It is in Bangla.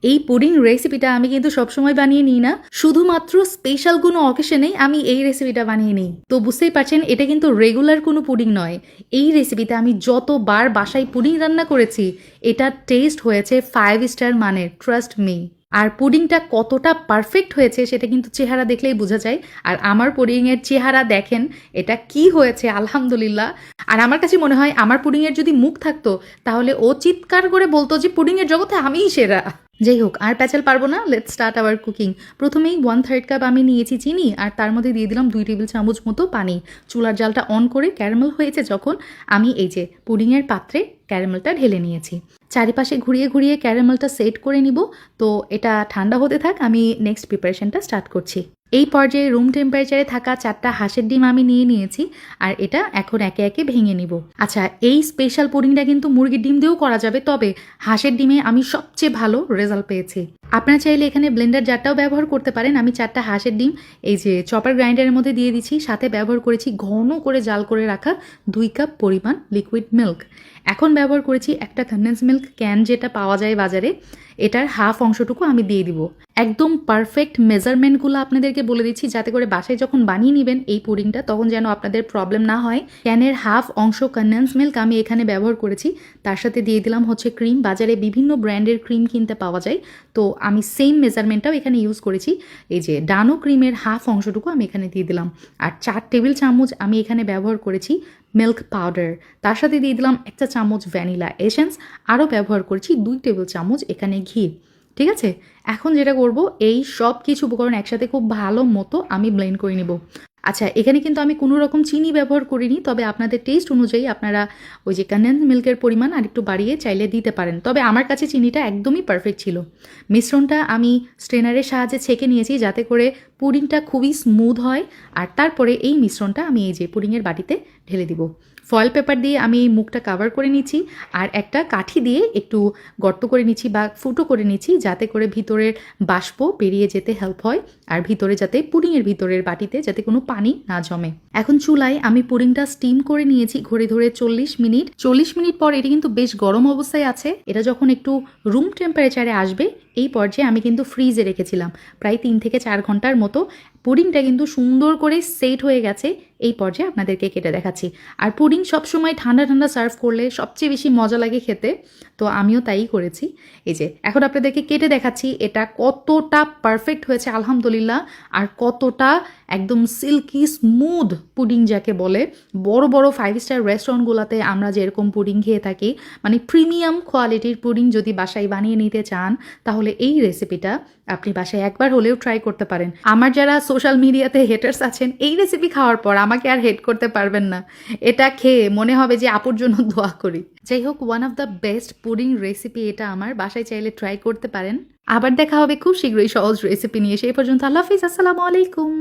এই পুডিং রেসিপিটা আমি কিন্তু সবসময় বানিয়ে নিই না, শুধুমাত্র স্পেশাল কোনো অকেশনেই আমি এই রেসিপিটা বানিয়ে নিই। তো বুঝতেই পারছেন এটা কিন্তু রেগুলার কোনো পুডিং নয়। এই রেসিপিতে আমি যতবার বাসায় পুডিং রান্না করেছি এটার টেস্ট হয়েছে 5 স্টার মানের, ট্রাস্ট মি। আর পুডিংটা কতটা পারফেক্ট হয়েছে সেটা কিন্তু চেহারা দেখলেই বোঝা যায়। আর আমার পুডিংয়ের চেহারা দেখেন, এটা কি হয়েছে আলহামদুলিল্লাহ। আর আমার কাছে মনে হয় আমার পুডিংয়ের যদি মুখ থাকতো তাহলে ও চিৎকার করে বলতো যে পুডিংয়ের জগতে আমিই সেরা। যাই হোক, আর প্যাচাল পারবো না, লেটস স্টার্ট আওয়ার কুকিং। প্রথমেই 1/3 কাপ আমি নিয়েছি চিনি, আর তার মধ্যে দিয়ে দিলাম 2 টেবিল চামচ মতো পানি। চুলার জালটা অন করে ক্যারামেল হয়েছে যখন, আমি এই যে পুডিংয়ের পাত্রে ক্যারামেলটা ঢেলে নিয়েছি। চারিপাশে ঘুরিয়ে ঘুরিয়ে ক্যারামেলটা সেট করে নিব। তো এটা ঠান্ডা হতে থাক, আমি নেক্সট প্রিপারেশনটা স্টার্ট করছি। এই পর্যায়ে রুম টেম্পারেচারে থাকা 4টা হাঁসের ডিম আমি নিয়ে নিয়েছি, আর এটা এখন একে একে ভেঙে নিব। আচ্ছা, এই স্পেশাল পুডিংটা কিন্তু মুরগির ডিম দিয়েও করা যাবে, তবে হাঁসের ডিমে আমি সবচেয়ে ভালো রেজাল্ট পেয়েছি। আপনারা চাইলে এখানে ব্লেন্ডার জারটাও ব্যবহার করতে পারেন। আমি 4টা হাঁসের ডিম এই যে চপার গ্রাইন্ডারের মধ্যে দিয়ে দিচ্ছি, সাথে ব্যবহার করেছি ঘন করে জাল করে রাখা 2 কাপ পরিমাণ লিকুইড মিল্ক। এখন ব্যবহার করেছি একটা কনডেন্স মিল্ক ক্যান যেটা পাওয়া যায় বাজারে, এটার হাফ অংশটুকু আমি দিয়ে দিব। একদম পারফেক্ট মেজারমেন্টগুলো আপনাদেরকে বলে দিচ্ছি, যাতে করে বাসায় যখন বানিয়ে নেবেন এই পুডিংটা তখন যেন আপনাদের প্রবলেম না হয়। ক্যানের হাফ অংশ কনডেন্স মিল্ক আমি এখানে ব্যবহার করেছি, তার সাথে দিয়ে দিলাম হচ্ছে ক্রিম। বাজারে বিভিন্ন ব্র্যান্ডের ক্রিম কিনতে পাওয়া যায়, তো আমি সেম মেজারমেন্টটাও এখানে ইউজ করেছি। এই যে ডানো ক্রিমের হাফ অংশটুকু আমি এখানে দিয়ে দিলাম। আর 4 টেবিল চামচ আমি এখানে ব্যবহার করেছি মিল্ক পাউডার, তার সাথে দিয়ে দিলাম 1 চামচ ভ্যানিলা এসেন্স, আরও ব্যবহার করেছি 2 টেবিল চামচ এখানে ঘি। ঠিক আছে, এখন যেটা করব, এই সব কিছু উপকরণ একসাথে খুব ভালো মতো আমি ব্লেন্ড করে নিব। আচ্ছা, এখানে কিন্তু আমি কোনো রকম চিনি ব্যবহার করিনি, তবে আপনাদের টেস্ট অনুযায়ী আপনারা ওই যে কনডেন্স মিল্কের পরিমাণ আর একটু বাড়িয়ে চাইলে দিতে পারেন, তবে আমার কাছে চিনিটা একদমই পারফেক্ট ছিল। মিশ্রণটা আমি স্ট্রেনারের সাহায্যে ছেঁকে নিয়েছি যাতে করে পুডিংটা খুবই স্মুথ হয়। আর তারপরে এই মিশ্রণটা আমি এই যে পুডিংয়ের বাটিতে ঢেলে দিব। ফয়েল পেপার দিয়ে আমি এই মুখটা কাভার করে নিচ্ছি, আর একটা কাঠি দিয়ে একটু গর্ত করে নিচ্ছি বা ফুটো করে নিচ্ছি, যাতে করে ভিতরের বাষ্প বেরিয়ে যেতে হেল্প হয়, আর ভিতরে যাতে পুডিংয়ের ভিতরের বাটিতে যাতে কোনো পানি না জমে। এখন চুলায় আমি পুডিংটা স্টিম করে নিয়েছি ঘড়ি ধরে 40 মিনিট। 40 মিনিট পর এটি কিন্তু বেশ গরম অবস্থায় আছে। এটা যখন একটু রুম টেম্পারেচারে আসবে এই পর্যায়ে আমি কিন্তু ফ্রিজে রেখেছিলাম প্রায় 3 থেকে 4 ঘন্টার মতো। পুডিংটা কিন্তু সুন্দর করে সেট হয়ে গেছে। এই পর্যায়ে আপনাদেরকে কেটে দেখাচ্ছি। আর পুডিং সবসময় ঠান্ডা ঠান্ডা সার্ভ করলে সবচেয়ে বেশি মজা লাগে খেতে, তো আমিও তাই করেছি। এই যে এখন আপনাদেরকে কেটে দেখাচ্ছি এটা কতটা পারফেক্ট হয়েছে আলহামদুলিল্লাহ, আর কতটা একদম সিল্কি স্মুথ পুডিং যাকে বলে। বড় বড় 5 স্টার রেস্টুরেন্টগুলোতে আমরা যেরকম পুডিং খেয়ে থাকি, মানে প্রিমিয়াম কোয়ালিটির পুডিং যদি বাসায় বানিয়ে নিতে চান তাহলে এই রেসিপিটা আপনি বাসায় একবার হলেও ট্রাই করতে পারেন। আমার যারা সোশ্যাল মিডিয়াতে হেটার্স আছেন, এই রেসিপি খাওয়ার পর আমাকে আর হেট করতে পারবেন না। এটা খেয়ে মনে হবে যে আপুর জন্য দোয়া করি। যাই হোক, one of the best pudding recipe এটা আমার, বাসায় চাইলে ট্রাই করতে পারেন। আবার দেখা হবে খুব শীঘ্রই সহজ রেসিপি নিয়ে। সেই পর্যন্ত আল্লাহ হাফিজ, আসসালামু আলাইকুম।